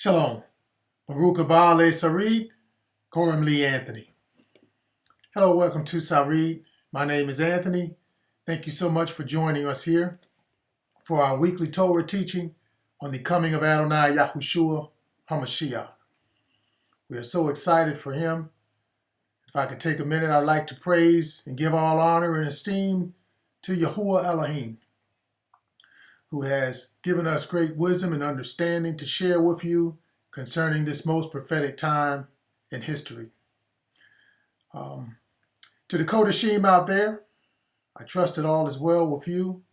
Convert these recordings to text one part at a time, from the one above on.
Shalom. Baruch Haba Le Sarid, Koram Lee Anthony. Hello, welcome to Sarid. My name is Anthony. Thank you so much for joining us here for our weekly Torah teaching on the coming of Adonai Yahushua HaMashiach. We are so excited for him. If I could take a minute, I'd like to praise and give all honor and esteem to Yahuwah Elohim, who has given us great wisdom and understanding to share with you concerning this most prophetic time in history. To the Kodashim out there, I trust it all is well with you.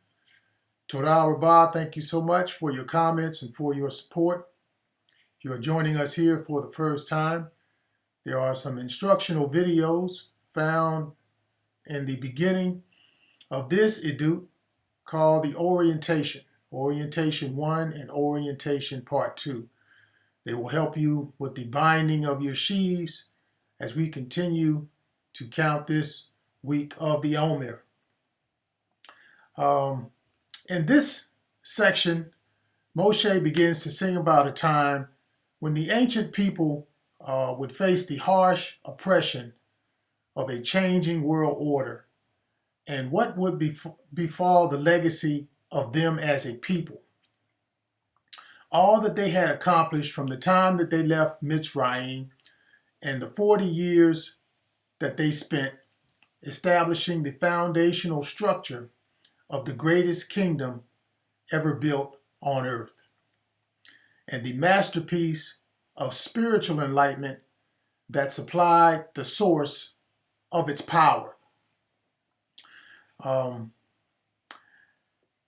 Torah Rabbah, thank you so much for your comments and for your support. If you are joining us here for the first time, there are some instructional videos found in the beginning of this edut called the Orientation 1 and Orientation Part 2. They will help you with the binding of your sheaves as we continue to count this week of the Omer. In this section, Moshe begins to sing about a time when the ancient people would face the harsh oppression of a changing world order and what would befall the legacy of them as a people. All that they had accomplished from the time that they left Mitzrayim and the 40 years that they spent establishing the foundational structure of the greatest kingdom ever built on earth, and the masterpiece of spiritual enlightenment that supplied the source of its power.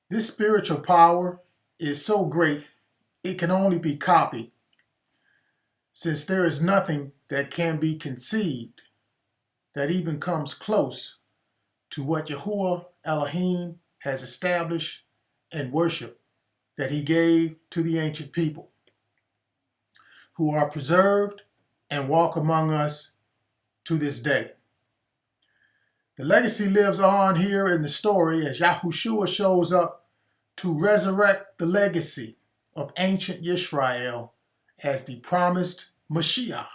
This spiritual power is so great it can only be copied, since there is nothing that can be conceived that even comes close to what Yahuwah Elohim has established and worship that he gave to the ancient people, who are preserved and walk among us to this day. The legacy lives on here in the story as Yahushua shows up to resurrect the legacy of ancient Yisra'al as the promised Mashiach.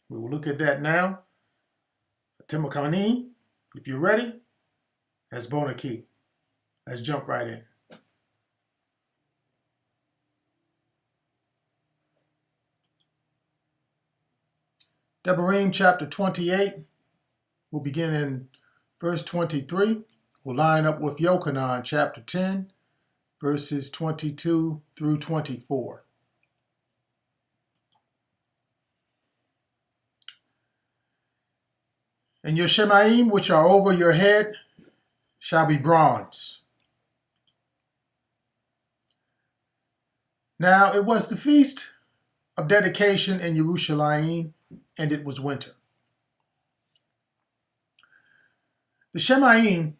We will look at that now. Timakanim, if you're ready, that's Bonaki. Let's jump right in. Devarim chapter 28. We'll begin in verse 23. We'll line up with Yochanan chapter 10, verses 22 through 24. And your Shemaim, which are over your head, shall be bronze. Now it was the feast of dedication in Yerushalayim, and it was winter. The Shemaim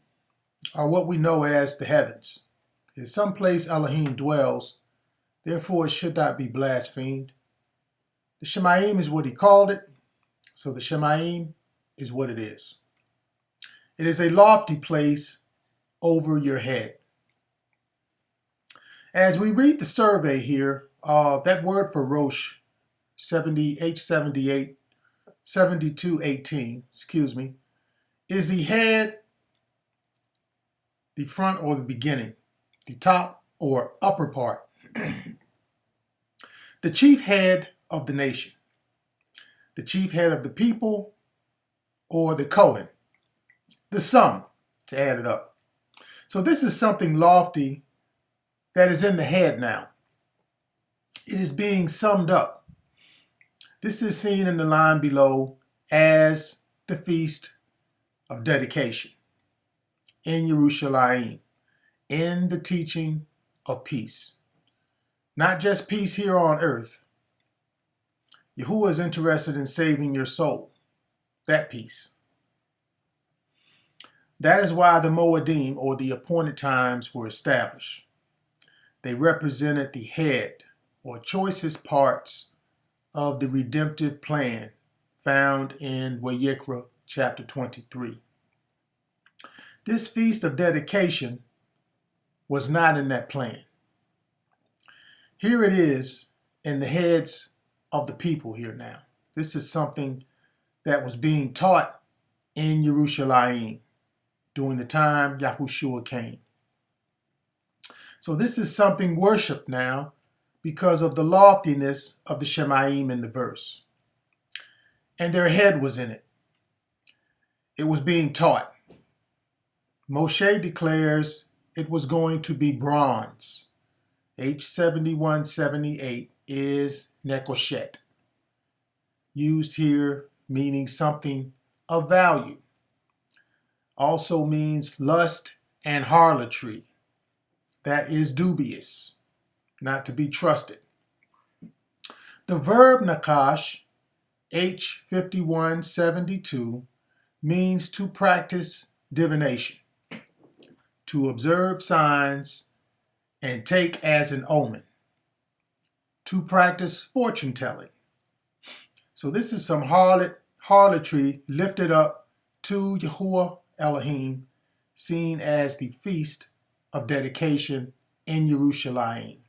are what we know as the heavens. It is some place Elohim dwells, therefore it should not be blasphemed. The Shemaim is what he called it, so the Shemaim is what it is. It is a lofty place over your head. As we read the survey here, that word for Rosh, H78, 7218, is the head, the front or the beginning, the top or upper part. The chief head of the nation, the chief head of the people, or the Kohen, the sum, to add it up. So this is something lofty that is in the head now. It is being summed up. This is seen in the line below as the Feast of Dedication in Yerushalayim, in the teaching of peace. Not just peace here on earth. Yahuwah is interested in saving your soul. That peace. That is why the Moedim, or the appointed times, were established. They represented the head, or choicest parts of the redemptive plan found in Vayikra chapter 23. This feast of dedication was not in that plan. Here it is in the heads of the people here now. This is something that was being taught in Yisra'al during the time Yahushua came. So this is something worshipped now because of the loftiness of the Shemaim in the verse. And their head was in it. It was being taught. Moshe declares it was going to be bronze. H7178 is nekoshet, used here meaning something of value. Also means lust and harlotry. That is dubious, not to be trusted. The verb nakash, H5172, means to practice divination, to observe signs and take as an omen, to practice fortune telling. So this is some harlotry lifted up to Yahuwah Elohim, seen as the feast of dedication in Yisra'al.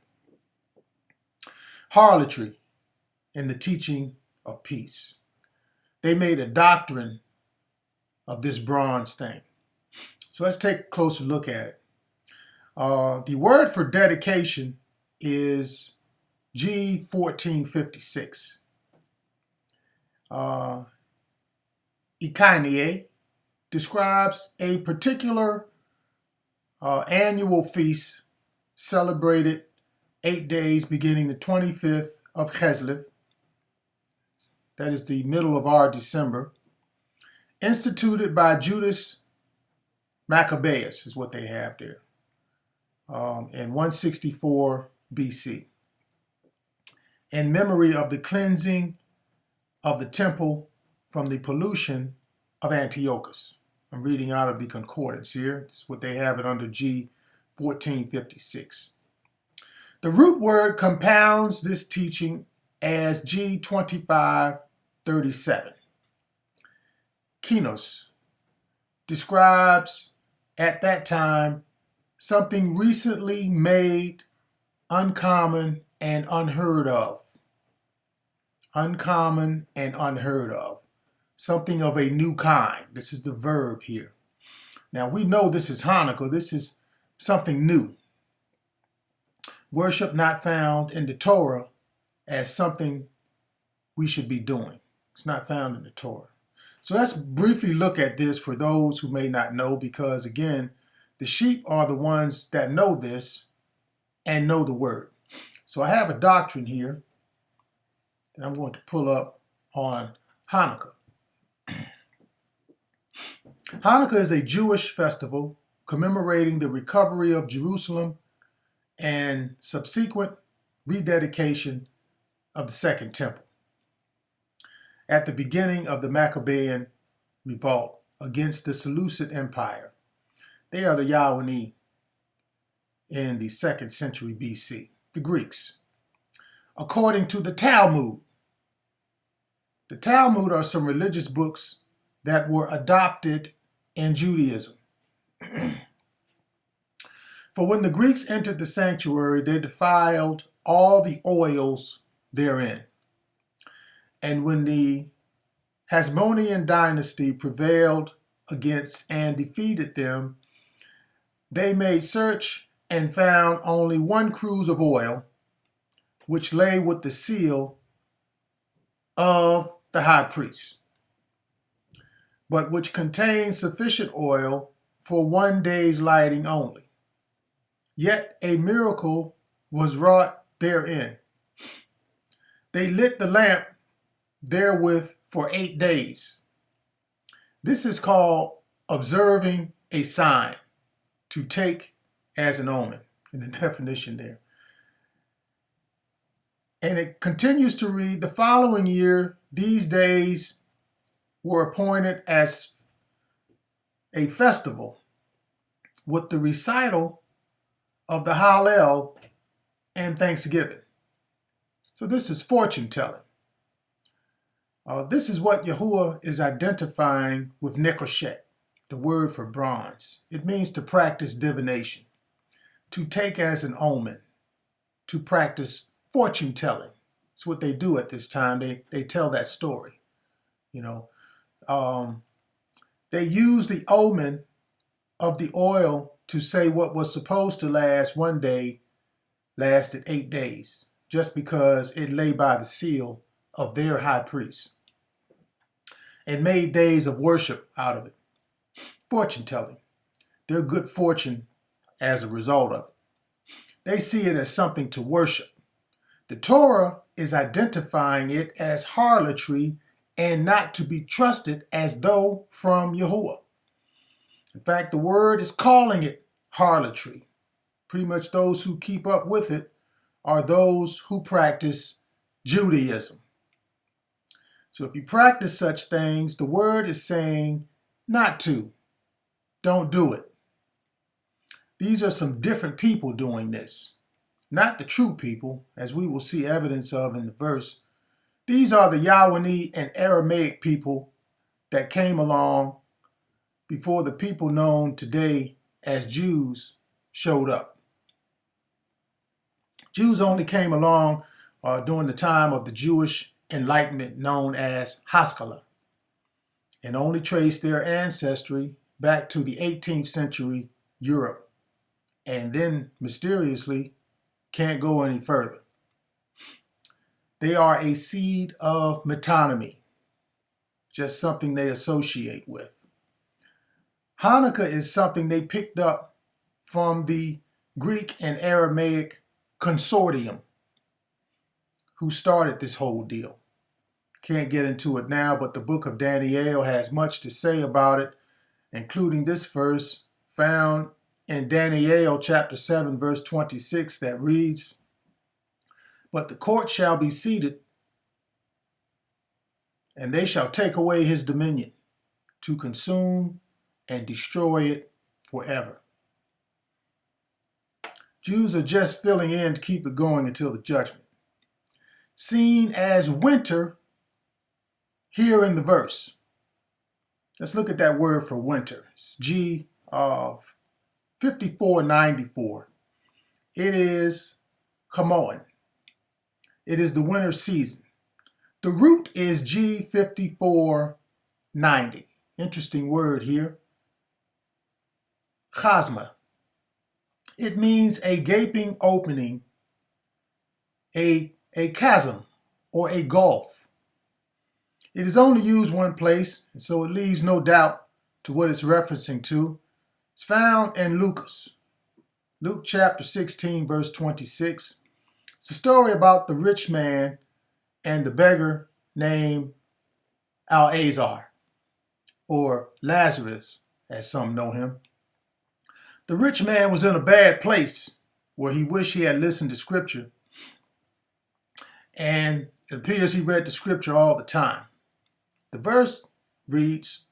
Harlotry in the teaching of peace. They made a doctrine of this bronze thing. So let's take a closer look at it. The word for dedication is G1456. Ikanie describes a particular annual feast celebrated 8 days beginning the 25th of Cheslev. That is the middle of our December. Instituted by Judas Maccabeus is what they have there in 164 BC. In memory of the cleansing of the temple from the pollution of Antiochus. I'm reading out of the concordance here. It's what they have it under G1456. The root word compounds this teaching as G2537. Kinos describes at that time something recently made, uncommon, and unheard of. Uncommon and unheard of. Something of a new kind. This is the verb here. Now we know this is Hanukkah. This is something new. Worship not found in the Torah as something we should be doing. It's not found in the Torah. So let's briefly look at this for those who may not know, because again, the sheep are the ones that know this and know the word. So I have a doctrine here that I'm going to pull up on Hanukkah. Hanukkah is a Jewish festival commemorating the recovery of Jerusalem and subsequent rededication of the Second Temple at the beginning of the Maccabean revolt against the Seleucid Empire. They are the Yawani in the 2nd century BC, the Greeks. According to the Talmud are some religious books that were adopted in Judaism. For when the Greeks entered the sanctuary, they defiled all the oils therein. And when the Hasmonean dynasty prevailed against and defeated them, they made search and found only one cruse of oil, which lay with the seal of the high priest, but which contained sufficient oil for 1 day's lighting only. Yet a miracle was wrought therein. They lit the lamp therewith for 8 days. This is called observing a sign, to take as an omen, in the definition there. And it continues to read, the following year, these days were appointed as a festival with the recital of the Hallel and Thanksgiving. So this is fortune telling. This is what Yahuwah is identifying with nekoshet, the word for bronze. It means to practice divination, to take as an omen, to practice fortune telling, It's what they do at this time. They tell that story. You know, they use the omen of the oil to say what was supposed to last one day lasted 8 days, just because it lay by the seal of their high priest and made days of worship out of it. Fortune telling. Their good fortune as a result of it. They see it as something to worship. The Torah is identifying it as harlotry and not to be trusted as though from Yahuwah. In fact, the word is calling it harlotry. Pretty much those who keep up with it are those who practice Judaism. So if you practice such things, the word is saying not to. Don't do it. These are some different people doing this. Not the true people, as we will see evidence of in the verse. These are the Yawani and Aramaic people that came along before the people known today as Jews showed up. Jews only came along during the time of the Jewish Enlightenment known as Haskalah, and only traced their ancestry back to the 18th century Europe, and then mysteriously can't go any further. They are a seed of metonymy, just something they associate with. Hanukkah is something they picked up from the Greek and Aramaic consortium who started this whole deal. Can't get into it now, but the book of Daniel has much to say about it, including this verse found in Daniel chapter 7, verse 26 that reads, "But the court shall be seated, and they shall take away his dominion to consume and destroy it forever." Jews are just filling in to keep it going until the judgment. Seen as winter here in the verse. Let's look at that word for winter. It's G of 5494. It is Chamoan. It is the winter season. The root is G5490. Interesting word here. Chasma. It means a gaping opening, a chasm, or a gulf. It is only used one place, and so it leaves no doubt to what it's referencing to. It's found in Luke chapter 16, verse 26. It's a story about the rich man and the beggar named Al-Azar, or Lazarus, as some know him. The rich man was in a bad place where he wished he had listened to scripture, and it appears he read the scripture all the time. The verse reads,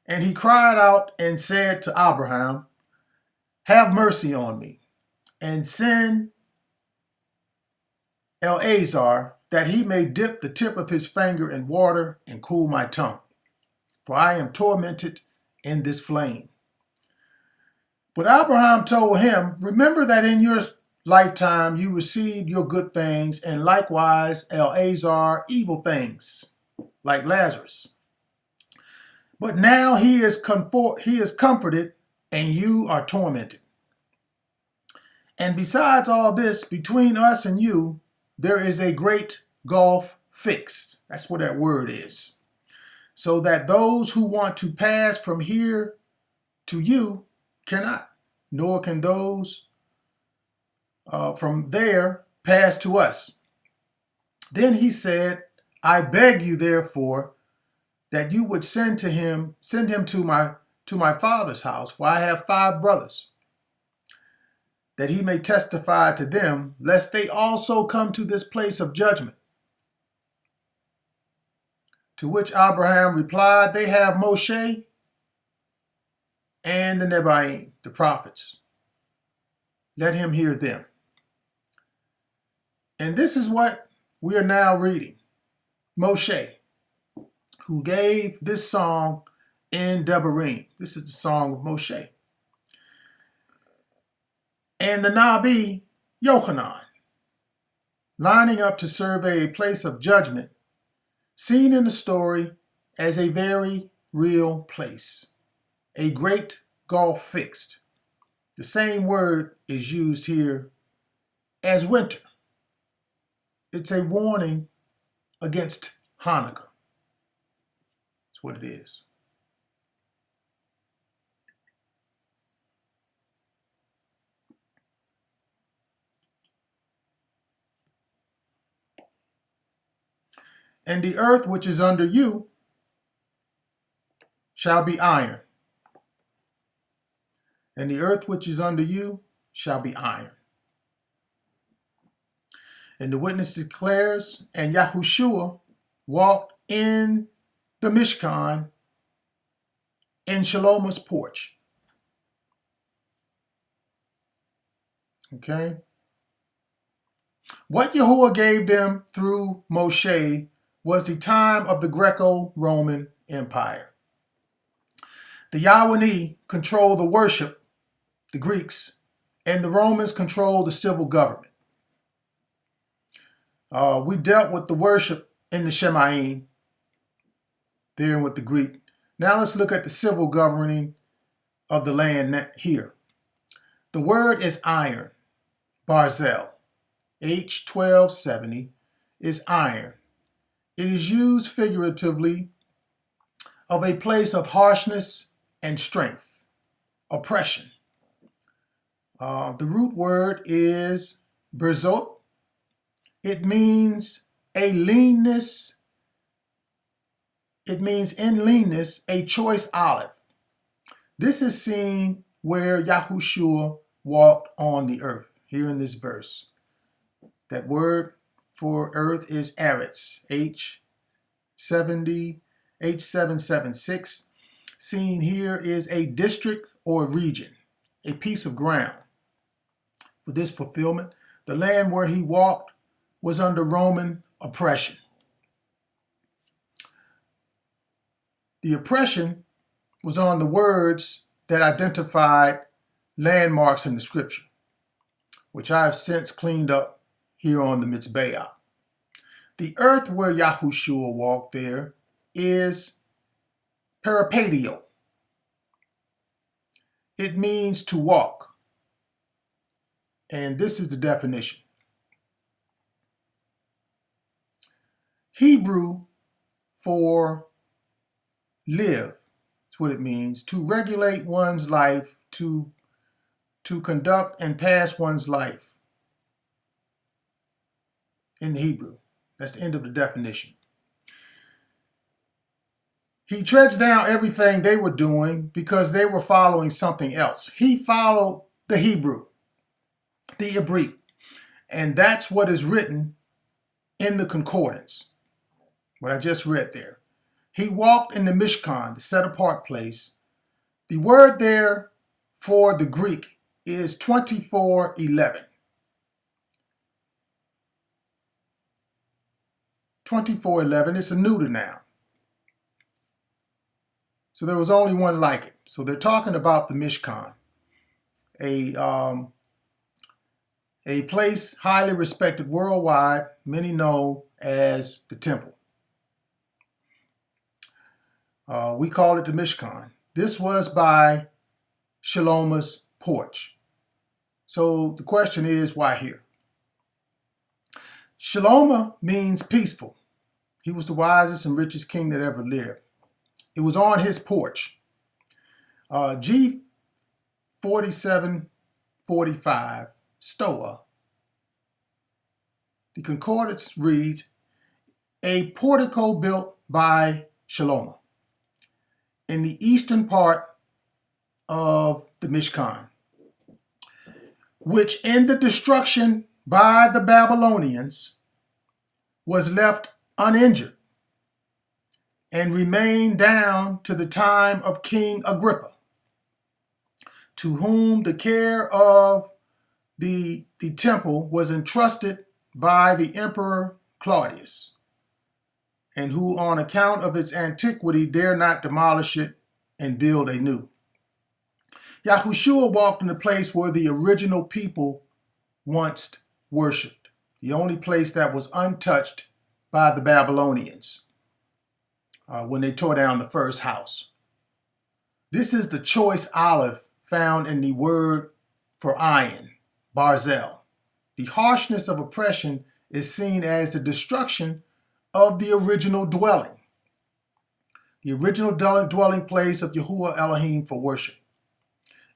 "And he cried out and said to Abraham, 'Have mercy on me, and send Eleazar, that he may dip the tip of his finger in water and cool my tongue, for I am tormented in this flame.' But Abraham told him, 'Remember that in your lifetime you received your good things, and likewise Eleazar evil things, like Lazarus. But now he is comforted, and you are tormented. And besides all this, between us and you, there is a great gulf fixed.'" That's what that word is. "So that those who want to pass from here to you cannot, nor can those from there pass to us." Then he said, "I beg you, therefore, that you would send him to my father's house, for I have 5 brothers, that he may testify to them, lest they also come to this place of judgment." To which Abraham replied, "They have Moshe and the Nebiim, the prophets. Let him hear them." And this is what we are now reading. Moshe, who gave this song in Devarim. This is the song of Moshe. And the Nabi Yochanan, lining up to survey a place of judgment seen in the story as a very real place, a great gulf fixed. The same word is used here as winter. It's a warning against Hanukkah. That's what it is. And the earth which is under you shall be iron. And the earth which is under you shall be iron. And the witness declares, and Yahushua walked in the Mishkan in Shaloma's porch. Okay? What Yahuwah gave them through Moshe was the time of the Greco-Roman Empire. The Yahweh controlled the worship, the Greeks, and the Romans controlled the civil government. We dealt with the worship in the Shemaim, there with the Greek. Now let's look at the civil governing of the land here. The word is iron, barzel. H1270 is iron. It is used figuratively of a place of harshness and strength, oppression. The root word is berzot. It means a leanness. It means in leanness, a choice olive. This is seen where Yahushua walked on the earth, here in this verse. That word for earth is Eretz, H776. Seen here is a district or region, a piece of ground. For this fulfillment, the land where he walked was under Roman oppression. The oppression was on the words that identified landmarks in the scripture, which I have since cleaned up here on the Mitzvah. The earth where Yahushua walked there is peripadio. It means to walk. And this is the definition. Hebrew for live. That's what it means. To regulate one's life, to conduct and pass one's life. In the Hebrew. That's the end of the definition. He treads down everything they were doing because they were following something else. He followed the Hebrew, the Hebrew. And that's what is written in the concordance, what I just read there. He walked in the Mishkan, the set-apart place. The word there for the Greek is 2411. 2411, it's a neuter noun. So there was only one like it. So they're talking about the Mishkan, a place highly respected worldwide, many know as the temple. We call it the Mishkan. This was by Shaloma's porch. So the question is, why here? Shaloma means peaceful. He was the wisest and richest king that ever lived. It was on his porch. G4745, Stoa. The concordance reads, a portico built by Shaloma in the eastern part of the Mishkan, which in the destruction by the Babylonians was left uninjured and remained down to the time of King Agrippa, to whom the care of the temple was entrusted by the Emperor Claudius, and who on account of its antiquity dare not demolish it and build anew. Yahushua walked in the place where the original people once worshipped. the only place that was untouched by the Babylonians when they tore down the first house. This is the choice olive found in the word for iron, barzel. The harshness of oppression is seen as the destruction of the original dwelling. The original dwelling place of Yahuwah Elohim for worship.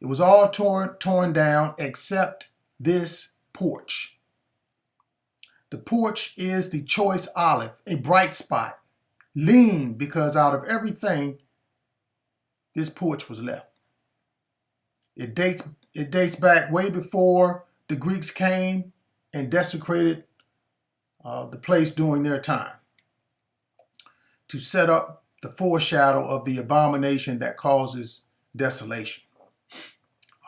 It was all torn down except this porch. The porch is the choice olive, a bright spot, lean because out of everything, this porch was left. It dates back way before the Greeks came and desecrated the place during their time to set up the foreshadow of the abomination that causes desolation.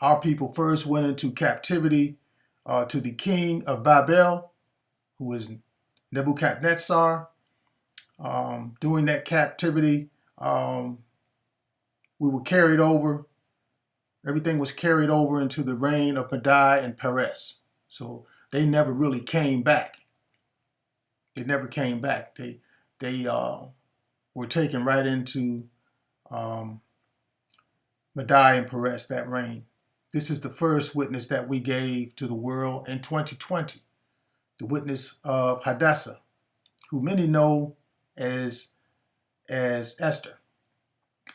Our people first went into captivity to the king of Babel, who is Nebuchadnezzar. During that captivity, we were carried over. Everything was carried over into the reign of Madai and Perez. So they never really came back. They never came back. They were taken right into Madai and Perez, that reign. This is the first witness that we gave to the world in 2020. The witness of Hadassah, who many know as Esther.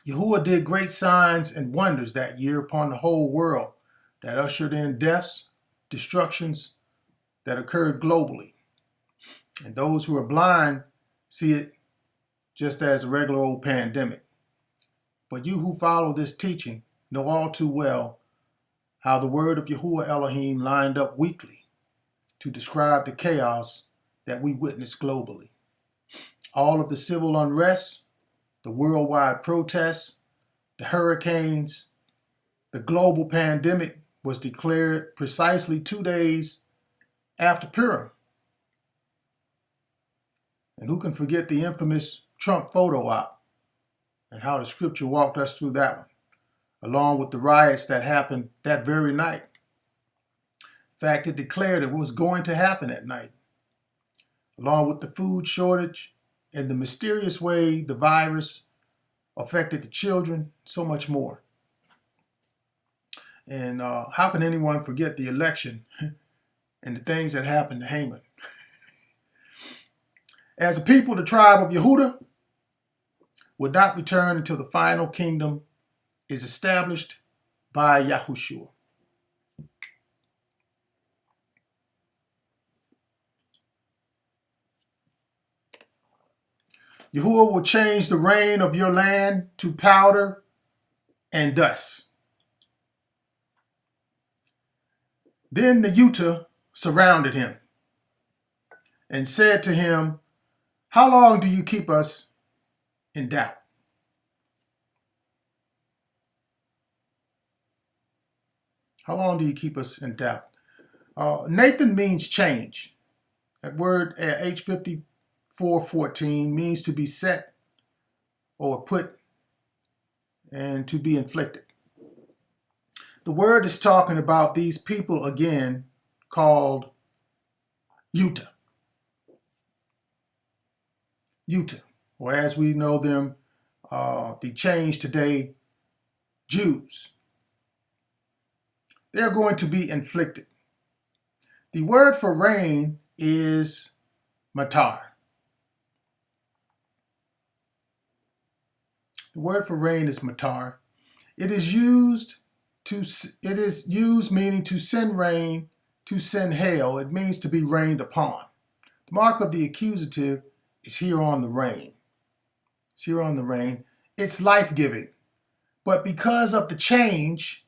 Yahuwah did great signs and wonders that year upon the whole world that ushered in deaths, destructions that occurred globally. And those who are blind see it just as a regular old pandemic. But you who follow this teaching know all too well how the word of Yahuwah Elohim lined up weekly to describe the chaos that we witness globally. All of the civil unrest, the worldwide protests, the hurricanes, the global pandemic was declared precisely 2 days after Purim. And who can forget the infamous Trump photo op and how the scripture walked us through that one, along with the riots that happened that very night. In fact, it declared it was going to happen at night, along with the food shortage and the mysterious way the virus affected the children, so much more. And how can anyone forget the election and the things that happened to Haman? As a people, the tribe of Yehudah would not return until the final kingdom is established by Yahushua. Yahuwah will change the rain of your land to powder and dust. Then the Utah surrounded him and said to him, "How long do you keep us in doubt?" How long do you keep us in doubt? Nathan means change. That word H5414 means to be set or put and to be inflicted. The word is talking about these people again called Utah. Utah, or as we know them, the change today, Jews. They're going to be inflicted. The word for rain is matar. The word for rain is matar. It is used meaning to send rain, to send hail. It means to be rained upon. The mark of the accusative is here on the rain. It's here on the rain. It's life-giving. But because of the change,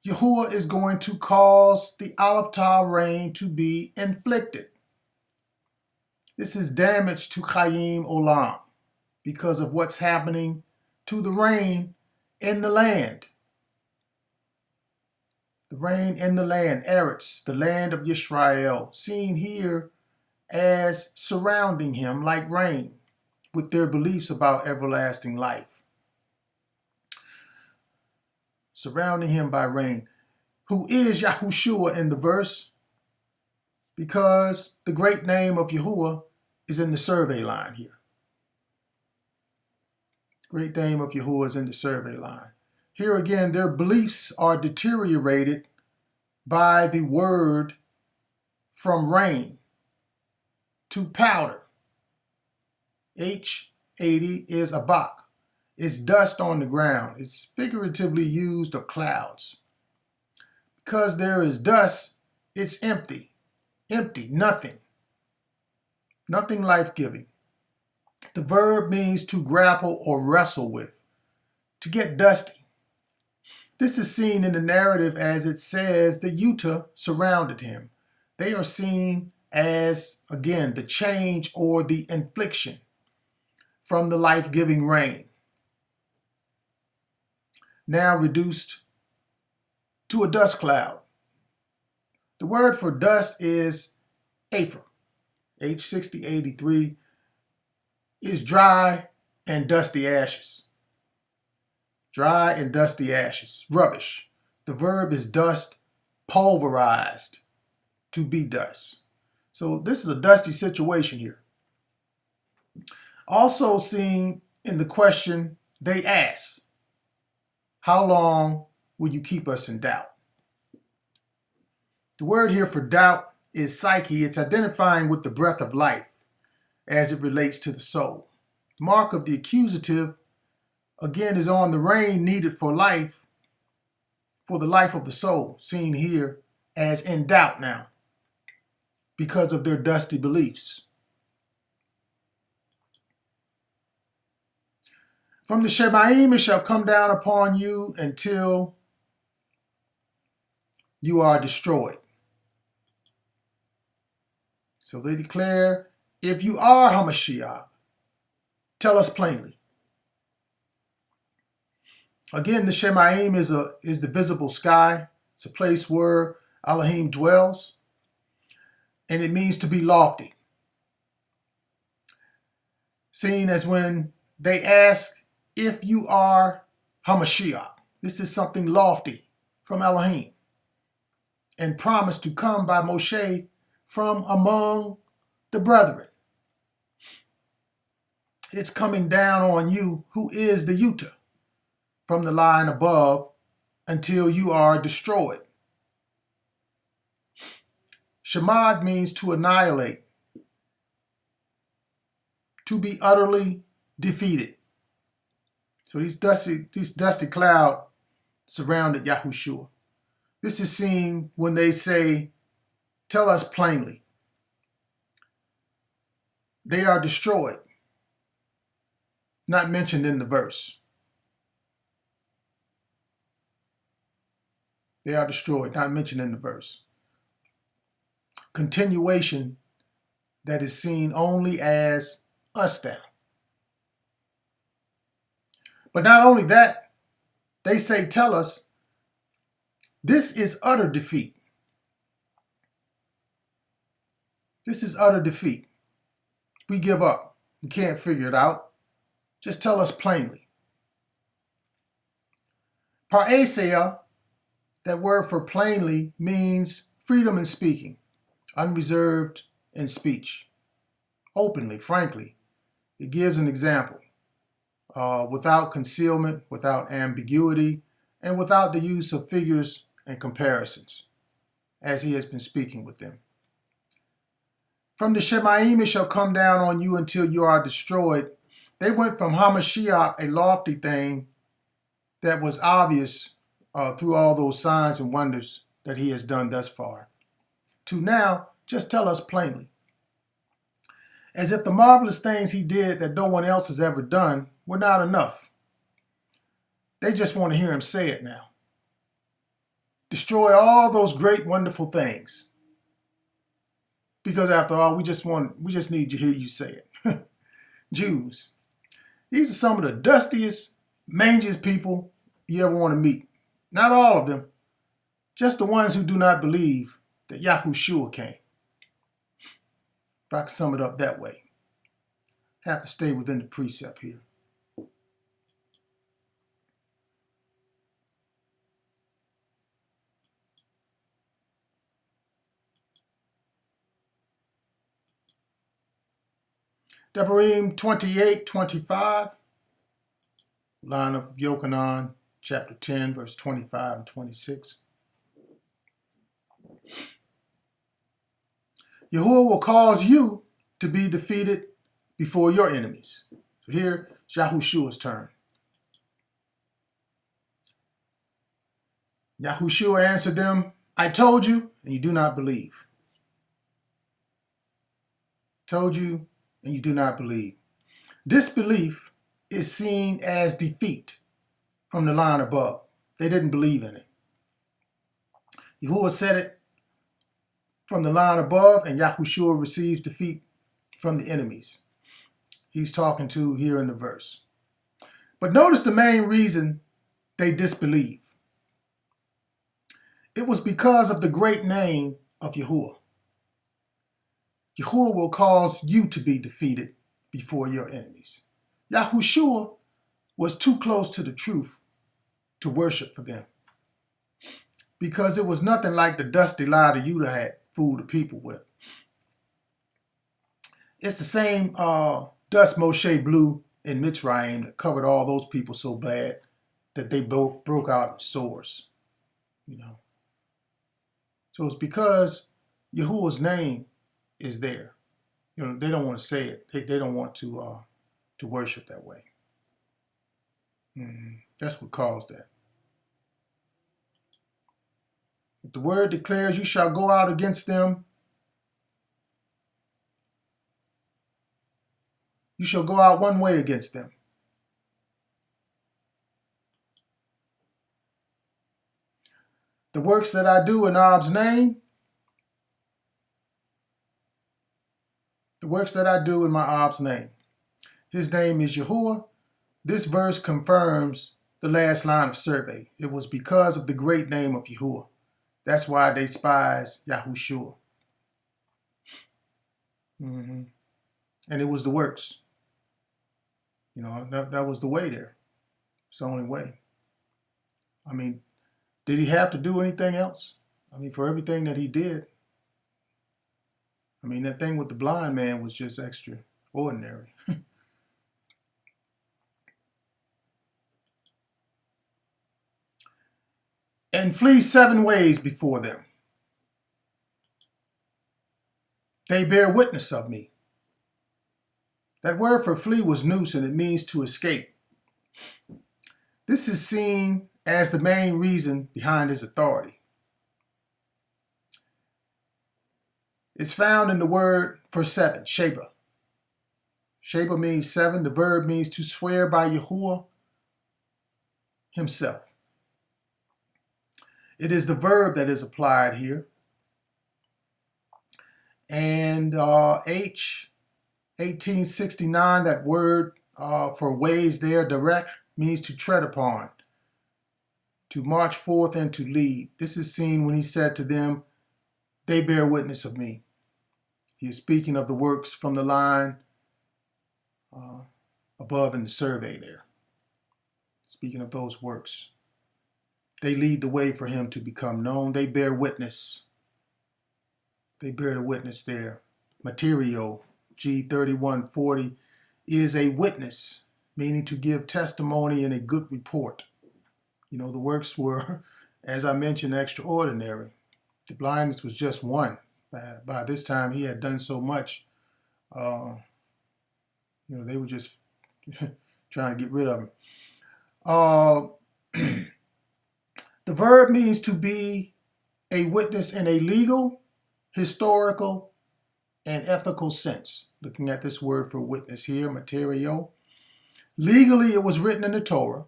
Yahuwah is going to cause the Aleph Tah rain to be inflicted. This is damage to Chayim Olam because of what's happening to the rain in the land. The rain in the land, Eretz, the land of Yisra'al, seen here as surrounding him like rain with their beliefs about everlasting life. Surrounding him by rain. Who is Yahushua in the verse? because the great name of Yahuwah is in the survey line here. Great name of Yahuwah is in the survey line. Here again, their beliefs are deteriorated by the word from rain to powder. H80 is abak. It's dust on the ground. It's figuratively used of clouds. Because there is dust, it's empty. Empty, nothing. Nothing life-giving. The verb means to grapple or wrestle with, to get dusty. This is seen in the narrative as it says the Utah surrounded him. They are seen as, again, the change or the infliction from the life-giving rain, now reduced to a dust cloud. The word for dust is April. H6083 is dry and dusty ashes. Dry and dusty ashes, rubbish. The verb is dust, pulverized, to be dust. So this is a dusty situation here. Also seen in the question they ask, how long will you keep us in doubt? The word here for doubt is psyche. It's identifying with the breath of life as it relates to the soul. The mark of the accusative, again, is on the rain needed for life, for the life of the soul, seen here as in doubt now because of their dusty beliefs. From the Shemaim it shall come down upon you until you are destroyed. So they declare, if you are Hamashiach, tell us plainly. Again, the Shemaim is the visible sky. It's a place where Elohim dwells, and it means to be lofty. Seen as when they ask, if you are Hamashiach, this is something lofty from Elohim, and promised to come by Moshe from among the brethren. It's coming down on you, who is the Utah, from the line above until you are destroyed. Shemad means to annihilate, to be utterly defeated. So these dusty clouds surrounded Yahushua. This is seen when they say, tell us plainly. They are destroyed, not mentioned in the verse. They are destroyed, not mentioned in the verse. Continuation that is seen only as us down. But not only that, they say, tell us, this is utter defeat. This is utter defeat. We give up. We can't figure it out. Just tell us plainly. Par'esia, that word for plainly, means freedom in speaking, unreserved in speech, openly, frankly. It gives an example, without concealment, without ambiguity, and without the use of figures and comparisons, as he has been speaking with them. From the Shemaim it shall come down on you until you are destroyed. They went from Hamashiach, a lofty thing that was obvious through all those signs and wonders that he has done thus far, to now, just tell us plainly. As if the marvelous things he did that no one else has ever done were not enough. They just want to hear him say it now. Destroy all those great, wonderful things. Because after all, we just need to hear you say it. Jews. These are some of the dustiest, mangiest people you ever want to meet. Not all of them, just the ones who do not believe that Yahushua came. If I can sum it up that way. Have to stay within the precept here. Devarim 28:25, line of Yochanan, chapter 10, verse 25 and 26. Yahuwah will cause you to be defeated before your enemies. So here, Yahushua's turn. Yahushua answered them, I told you, and you do not believe. Told you, and you do not believe. Disbelief is seen as defeat from the line above. They didn't believe in it. Yahuwah said it from the line above, and Yahushua receives defeat from the enemies he's talking to here in the verse. But notice the main reason they disbelieve. It was because of the great name of Yahuwah. Yahuwah will cause you to be defeated before your enemies. Yahushua was too close to the truth to worship for them, because it was nothing like the dusty lie that you had fooled the people with. It's the same dust Moshe blew in Mitzrayim that covered all those people so bad that they broke out in sores. So it's because Yahuwah's name is there. They don't want to say it. They don't want to worship that way. That's what caused that. If the word declares you shall go out against them, you shall go out one way against them. The works that I do in Ab's name, the works that I do in my Ab's name. His name is Yahuwah. This verse confirms the last line of survey. It was because of the great name of Yahuwah. That's why they despise Yahushua. And it was the works. That was the way there. It's the only way. Did he have to do anything else? For everything that he did. That thing with the blind man was just extraordinary. And flee 7 ways before them. They bear witness of me. That word for flee was nous, and it means to escape. This is seen as the main reason behind his authority. It's found in the word for 7, Sheba. Sheba means 7. The verb means to swear by Yahuwah himself. It is the verb that is applied here. And H 1869, that word for ways there, direct, means to tread upon, to march forth and to lead. This is seen when he said to them, they bear witness of me. He is speaking of the works from the line above in the survey there. Speaking of those works. They lead the way for him to become known. They bear witness. They bear the witness there. Material, G3140, is a witness, meaning to give testimony in a good report. The works were, as I mentioned, extraordinary. The blindness was just one. By this time, he had done so much. They were just trying to get rid of him. The verb means to be a witness in a legal, historical, and ethical sense. Looking at this word for witness here, material. Legally, it was written in the Torah.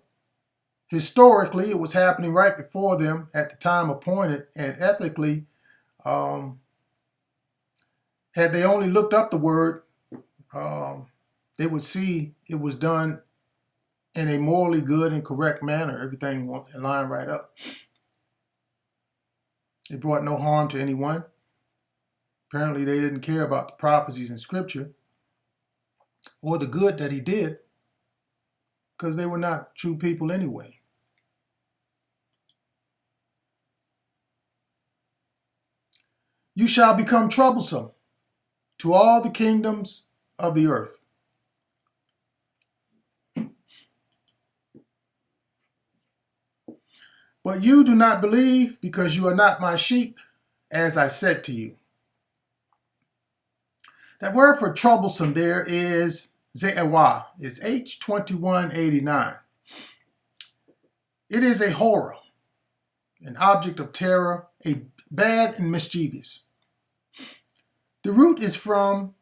Historically, it was happening right before them at the time appointed. And ethically, had they only looked up the word, they would see it was done in a morally good and correct manner. Everything lined right up. It brought no harm to anyone. Apparently, they didn't care about the prophecies in Scripture or the good that he did, because they were not true people anyway. You shall become troublesome to all the kingdoms of the earth. But you do not believe because you are not my sheep, as I said to you. That word for troublesome there is Yisra'al. It's H2189. It is a horror, an object of terror, a bad and mischievous. The root is from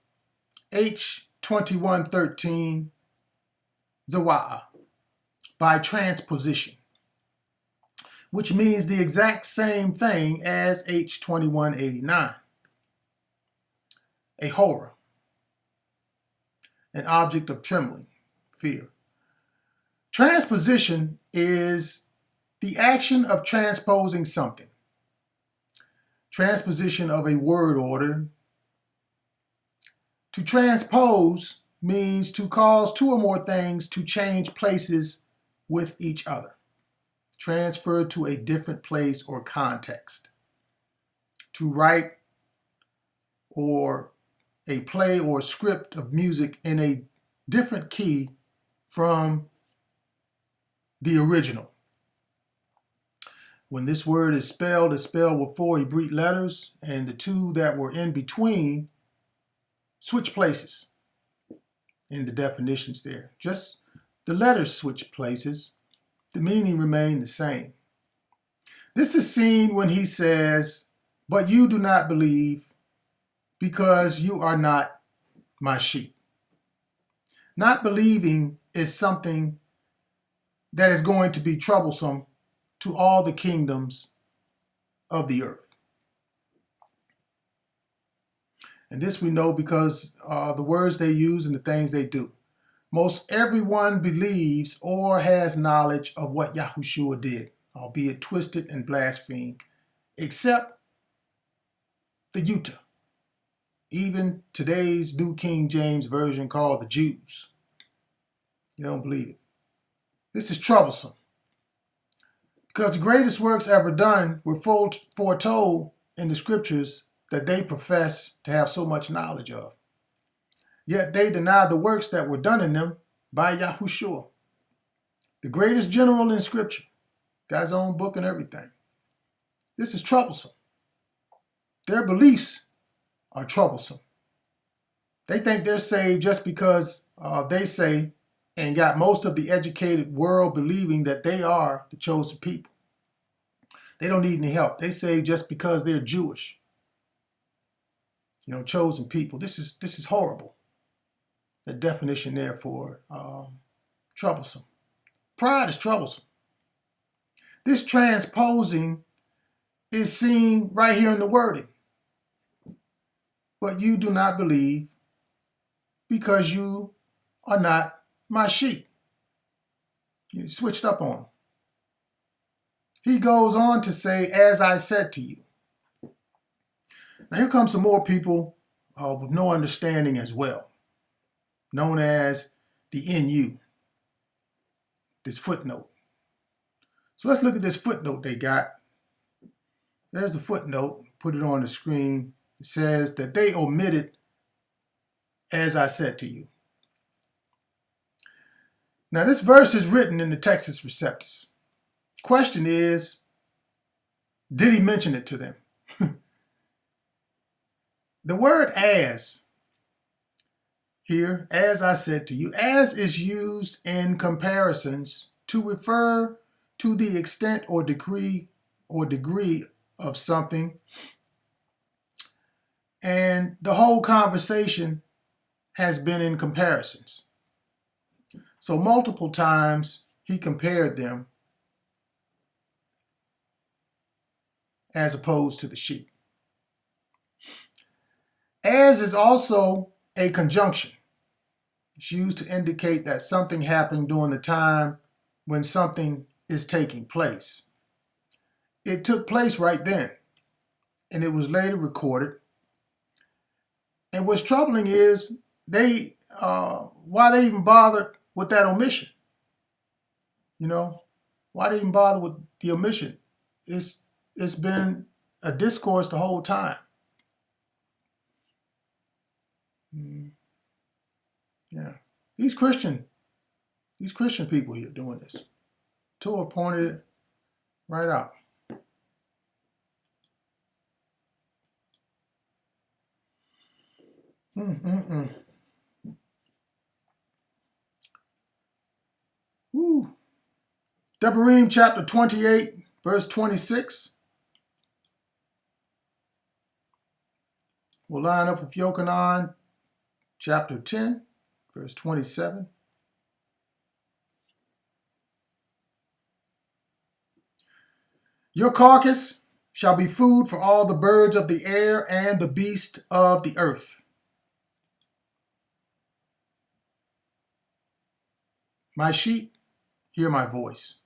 H2113, Zawa'a, by transposition, which means the exact same thing as H2189. A horror, an object of trembling, fear. Transposition is the action of transposing something. Transposition of a word order. To transpose means to cause two or more things to change places with each other. Transfer to a different place or context. To write or a play or script of music in a different key from the original. When this word is spelled with 4 Hebrew letters, and the two that were in between switch places in the definitions there. Just the letters switch places. The meaning remained the same. This is seen when he says, but you do not believe because you are not my sheep. Not believing is something that is going to be troublesome to all the kingdoms of the earth. And this we know because the words they use and the things they do. Most everyone believes or has knowledge of what Yahushua did, albeit twisted and blasphemed, except the Utah. Even today's New King James Version called the Jews. You don't believe it. This is troublesome because the greatest works ever done were foretold in the scriptures that they profess to have so much knowledge of. Yet they deny the works that were done in them by Yahushua, the greatest general in scripture, got his own book and everything. This is troublesome. Their beliefs are troublesome. They think they're saved just because they say and got most of the educated world believing that they are the chosen people. They don't need any help. They say just because they're Jewish, chosen people. This is horrible. The definition there for troublesome. Pride is troublesome. This transposing is seen right here in the wording. But you do not believe because you are not my sheep. You switched up on him. He goes on to say, as I said to you. Now here comes some more people with no understanding as well, known as the NU, this footnote. So let's look at this footnote they got. There's the footnote, put it on the screen. It says that they omitted, as I said to you. Now this verse is written in the Textus Receptus. Question is, did he mention it to them? The word as here, as I said to you, as is used in comparisons to refer to the extent or degree of something. And the whole conversation has been in comparisons. So multiple times he compared them as opposed to the sheep. As is also a conjunction. It's used to indicate that something happened during the time when something is taking place. It took place right then, and it was later recorded. And what's troubling is why they even bothered with that omission. Why they even bother with the omission? It's been a discourse the whole time. Yeah, these Christian people here doing this. Torah pointed it right out. Woo. Devarim chapter 28, verse 26. We'll line up with Yochanan chapter 10, verse 27. Your carcass shall be food for all the birds of the air and the beasts of the earth. My sheep, hear my voice.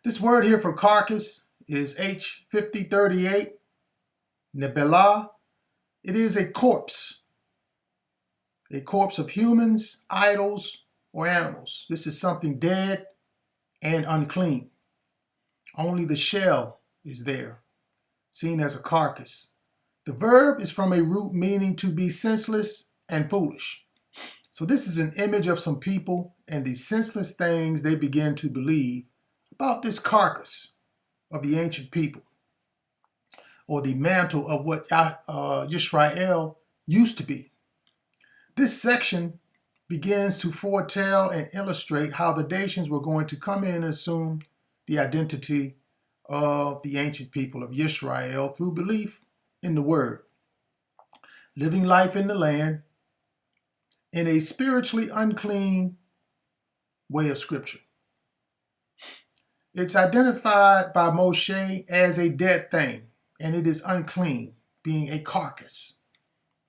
This word here for carcass is H5038, Nebelah. It is a corpse of humans, idols, or animals. This is something dead and unclean. Only the shell is there, seen as a carcass. The verb is from a root meaning to be senseless and foolish. So this is an image of some people and the senseless things they begin to believe about this carcass of the ancient people, or the mantle of what Yisra'al used to be. This section begins to foretell and illustrate how the nations were going to come in and assume the identity of the ancient people of Yisra'al through belief in the word, living life in the land in a spiritually unclean way of scripture. It's identified by Moshe as a dead thing, and it is unclean, being a carcass.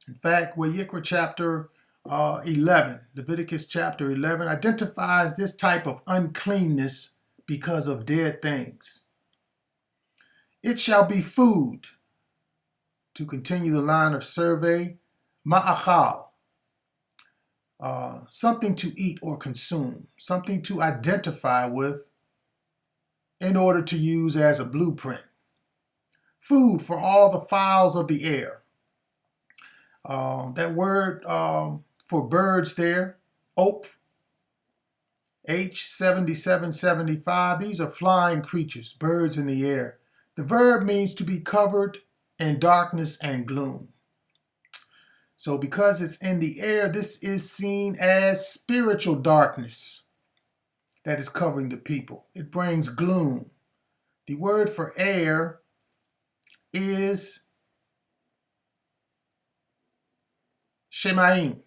In fact, Vayikra chapter 11, Leviticus chapter 11, identifies this type of uncleanness because of dead things. It shall be food, to continue the line of survey, ma'achal, something to eat or consume, something to identify with in order to use as a blueprint. Food for all the fowls of the air. That word for birds there, oph, H7775, these are flying creatures, birds in the air. The verb means to be covered in darkness and gloom. So because it's in the air, this is seen as spiritual darkness that is covering the people. It brings gloom. The word for air is Shemaim.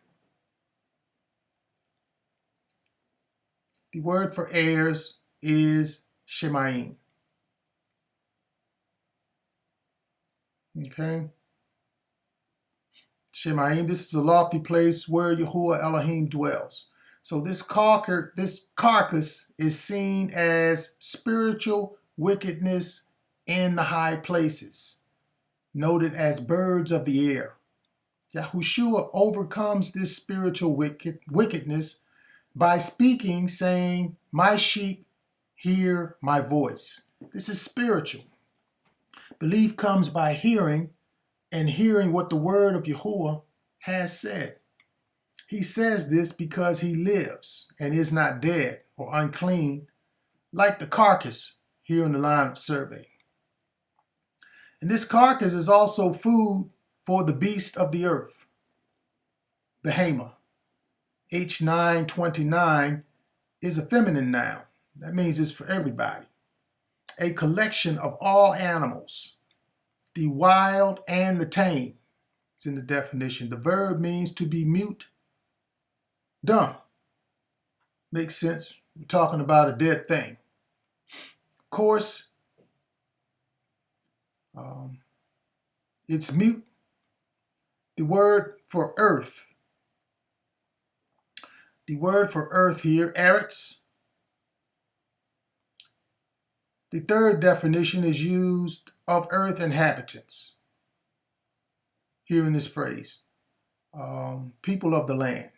The word for airs is Shemaim. Okay? Shemaim, this is a lofty place where Yahuwah Elohim dwells. So this carcass is seen as spiritual wickedness in the high places, noted as birds of the air. Yahushua overcomes this spiritual wickedness by speaking, saying, my sheep hear my voice. This is spiritual. Belief comes by hearing, and hearing what the word of Yahuwah has said. He says this because he lives and is not dead or unclean, like the carcass here in the line of survey. And this carcass is also food for the beast of the earth, behemoth. H929 is a feminine noun. That means it's for everybody. A collection of all animals, the wild and the tame. It's in the definition. The verb means to be mute, dumb. Makes sense. We're talking about a dead thing. Of course, it's mute. The word for earth. The word for earth here, eretz. The third definition is used of earth inhabitants. Here in this phrase, people of the land,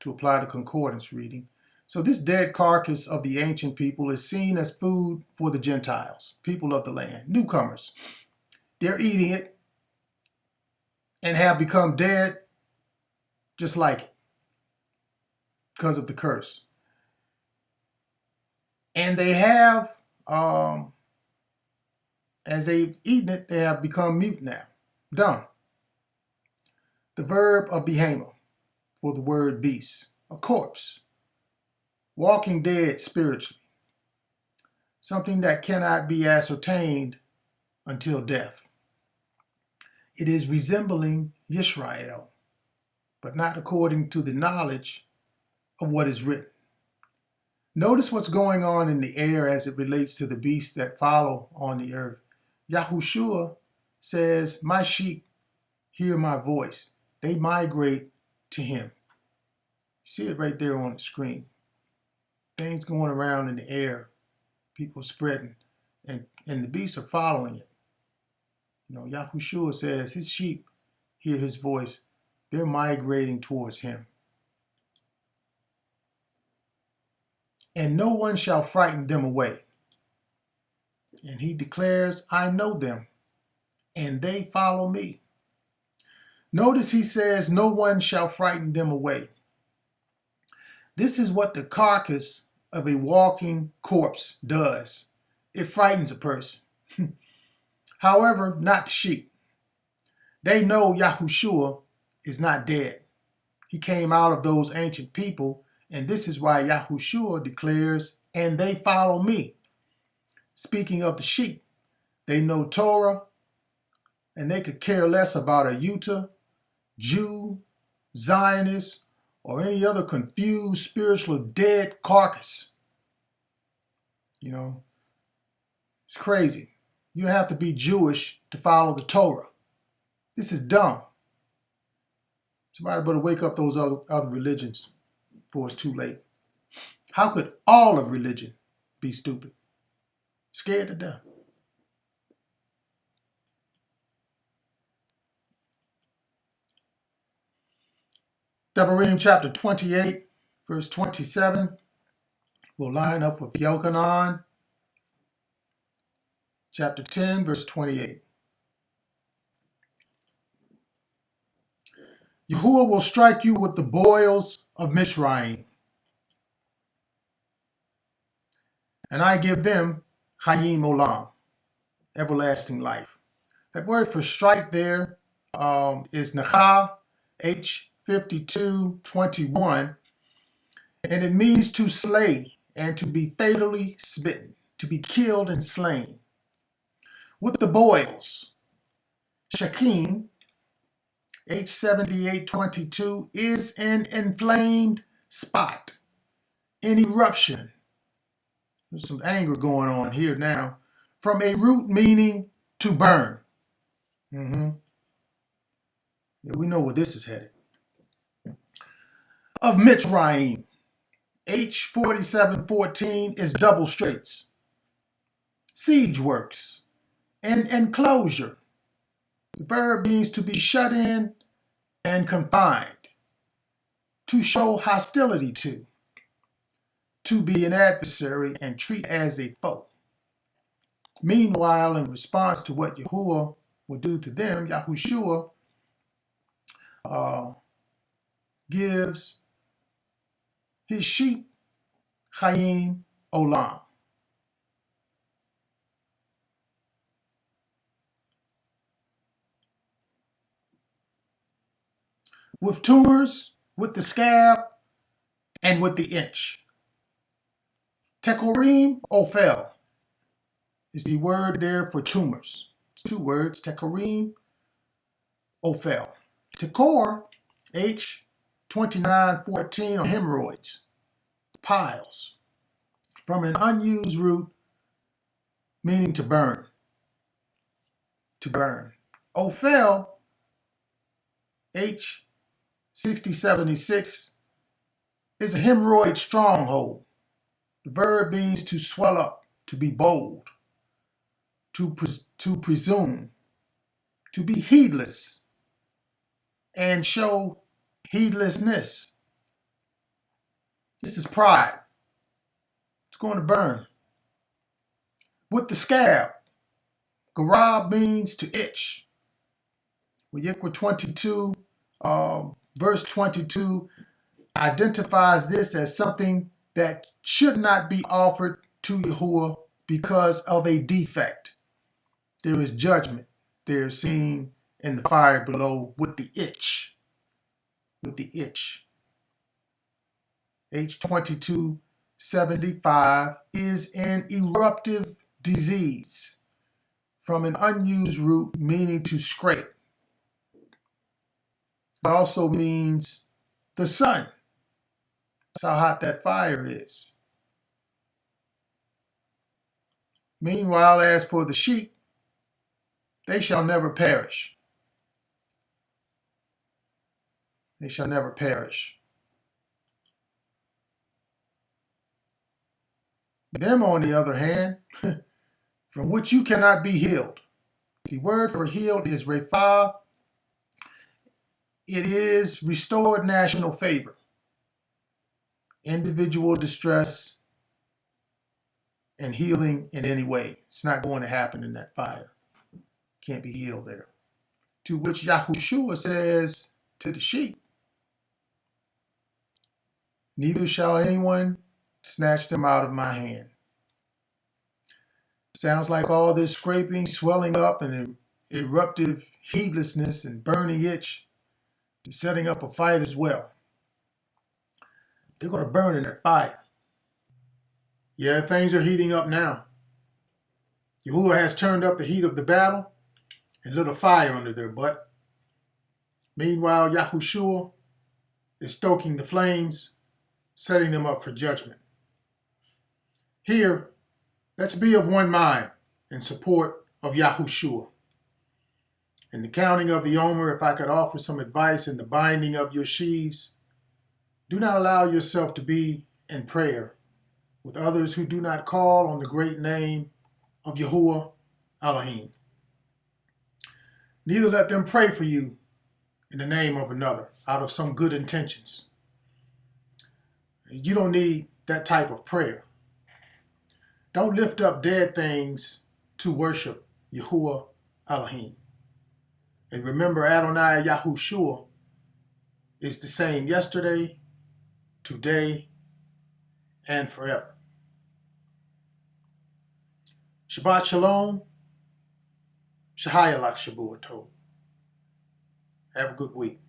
to apply the concordance reading. So this dead carcass of the ancient people is seen as food for the Gentiles, people of the land, newcomers. They're eating it and have become dead just like it because of the curse. And they have, as they've eaten it, they have become mute now, dumb. The verb of behema for the word beast, a corpse, walking dead spiritually, something that cannot be ascertained until death. It is resembling Yisra'al, but not according to the knowledge of what is written. Notice what's going on in the air as it relates to the beasts that follow on the earth. Yahushua says, my sheep hear my voice. They migrate to him. You see it right there on the screen. Things going around in the air, people spreading, and the beasts are following it. You know, Yahushua says his sheep hear his voice. They're migrating towards him. And no one shall frighten them away. And he declares, I know them, and they follow me. Notice he says, no one shall frighten them away. This is what the carcass of a walking corpse does. It frightens a person. However, not the sheep. They know Yahushua is not dead. He came out of those ancient people, and this is why Yahushua declares, and they follow me. Speaking of the sheep, they know Torah, and they could care less about a Utah, Jew, Zionist, or any other confused spiritual dead carcass. You know, it's crazy. You don't have to be Jewish to follow the Torah. This is dumb. Somebody better wake up those other religions before it's too late. How could all of religion be stupid? Scared to death. Devarim chapter 28, verse 27 will line up with Yochanan chapter 10, verse 28. Yahuwah will strike you with the boils of Mizraim, and I give them Hayim Olam, everlasting life. That word for strike there is Nachah, H5221, and it means to slay and to be fatally smitten, to be killed and slain. With the boils, Shakim, H7822, is an inflamed spot, an eruption. There's some anger going on here now. From a root meaning to burn. Yeah, we know where this is headed. Of Mitzrayim, H4714 is double straights. Siege works. An enclosure. The verb means to be shut in and confined. To show hostility to be an adversary and treat as a foe. Meanwhile, in response to what Yahuwah will do to them, Yahushua gives his sheep Chayim Olam. With tumors, with the scab, and with the inch. Tekorim Ophel is the word there for tumors. It's two words, Tekorim Ophel. Tekor, H2914, are hemorrhoids, piles, from an unused root meaning to burn. To burn. Ophel, H6076, is a hemorrhoid stronghold. The verb means to swell up, to be bold, to presume, to be heedless, and show heedlessness. This is pride. It's going to burn. With the scab, garab means to itch. Yikra 22, verse 22 identifies this as something that should not be offered to Yahuwah because of a defect. There is judgment. They're seen in the fire below with the itch. With the itch. H2275 is an eruptive disease from an unused root meaning to scrape. It also means the sun. That's how hot that fire is. Meanwhile, as for the sheep, they shall never perish. They shall never perish. Them, on the other hand, from which you cannot be healed. The word for healed is refa. It is restored national favor. Individual distress and healing in any way. It's not going to happen in that fire. Can't be healed there. To which Yahushua says to the sheep, neither shall anyone snatch them out of my hand. Sounds like all this scraping, swelling up, and eruptive heedlessness and burning itch is setting up a fight as well. They're going to burn in that fire. Yeah, things are heating up now. Yahuwah has turned up the heat of the battle and lit a fire under their butt. Meanwhile, Yahushua is stoking the flames, setting them up for judgment. Here, let's be of one mind in support of Yahushua. In the counting of the Omer, if I could offer some advice in the binding of your sheaves, do not allow yourself to be in prayer with others who do not call on the great name of Yahuwah Elohim. Neither let them pray for you in the name of another out of some good intentions. You don't need that type of prayer. Don't lift up dead things to worship Yahuwah Elohim. And remember, Adonai Yahushua is the same yesterday, today, and forever. Shabbat Shalom. Shahayalak Shabuatov. Have a good week.